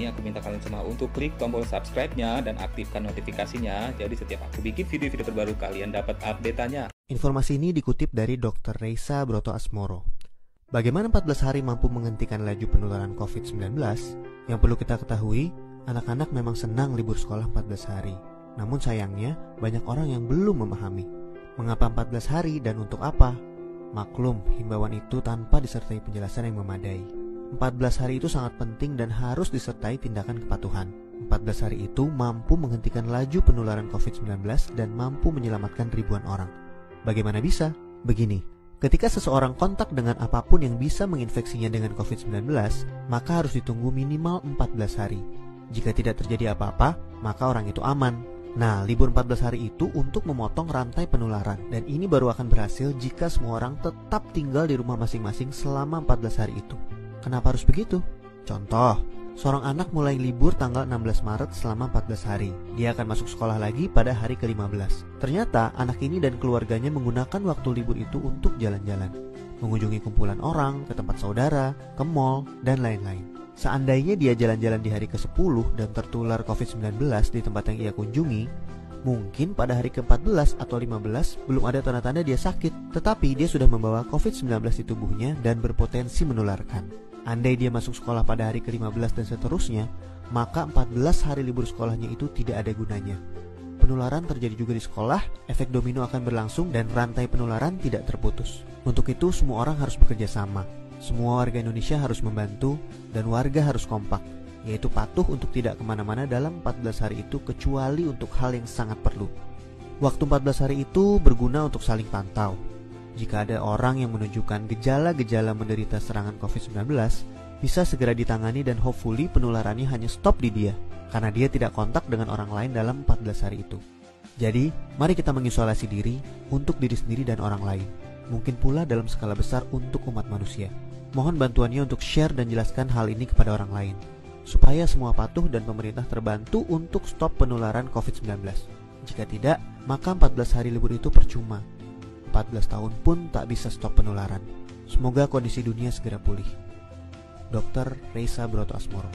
ini aku minta kalian semua untuk klik tombol subscribe-nya dan aktifkan notifikasinya. Jadi setiap aku bikin video-video terbaru kalian dapat update-nya. Informasi ini dikutip dari Dr. Reisa Brotoasmoro. Bagaimana 14 hari mampu menghentikan laju penularan COVID-19? Yang perlu kita ketahui, anak-anak memang senang libur sekolah 14 hari. Namun sayangnya, banyak orang yang belum memahami. Mengapa 14 hari dan untuk apa? Maklum, himbauan itu tanpa disertai penjelasan yang memadai. 14 hari itu sangat penting dan harus disertai tindakan kepatuhan. 14 hari itu mampu menghentikan laju penularan COVID-19 dan mampu menyelamatkan ribuan orang. Bagaimana bisa? Begini, ketika seseorang kontak dengan apapun yang bisa menginfeksinya dengan COVID-19, maka harus ditunggu minimal 14 hari. Jika tidak terjadi apa-apa, maka orang itu aman. Nah, libur 14 hari itu untuk memotong rantai penularan, dan ini baru akan berhasil jika semua orang tetap tinggal di rumah masing-masing selama 14 hari itu. Kenapa harus begitu? Contoh, seorang anak mulai libur tanggal 16 Maret selama 14 hari. Dia akan masuk sekolah lagi pada hari ke-15. Ternyata anak ini dan keluarganya menggunakan waktu libur itu untuk jalan-jalan, mengunjungi kumpulan orang, ke tempat saudara, ke mall, dan lain-lain. Seandainya dia jalan-jalan di hari ke-10 dan tertular COVID-19 di tempat yang ia kunjungi, mungkin pada hari ke-14 atau 15 belum ada tanda-tanda dia sakit, tetapi dia sudah membawa COVID-19 di tubuhnya dan berpotensi menularkan. Andai dia masuk sekolah pada hari ke-15 dan seterusnya, maka 14 hari libur sekolahnya itu tidak ada gunanya. Penularan terjadi juga di sekolah, efek domino akan berlangsung dan rantai penularan tidak terputus. Untuk itu semua orang harus bekerja sama. Semua warga Indonesia harus membantu dan warga harus kompak, yaitu patuh untuk tidak kemana-mana dalam 14 hari itu kecuali untuk hal yang sangat perlu. Waktu 14 hari itu berguna untuk saling pantau. Jika ada orang yang menunjukkan gejala-gejala menderita serangan COVID-19, bisa segera ditangani dan hopefully penularannya hanya stop di dia, karena dia tidak kontak dengan orang lain dalam 14 hari itu. Jadi, mari kita mengisolasi diri untuk diri sendiri dan orang lain. Mungkin pula dalam skala besar untuk umat manusia. Mohon bantuannya untuk share dan jelaskan hal ini kepada orang lain, supaya semua patuh dan pemerintah terbantu untuk stop penularan COVID-19. Jika tidak, maka 14 hari libur itu percuma. 14 tahun pun tak bisa stop penularan. Semoga kondisi dunia segera pulih. Dr. Reisa Brotoasmoro.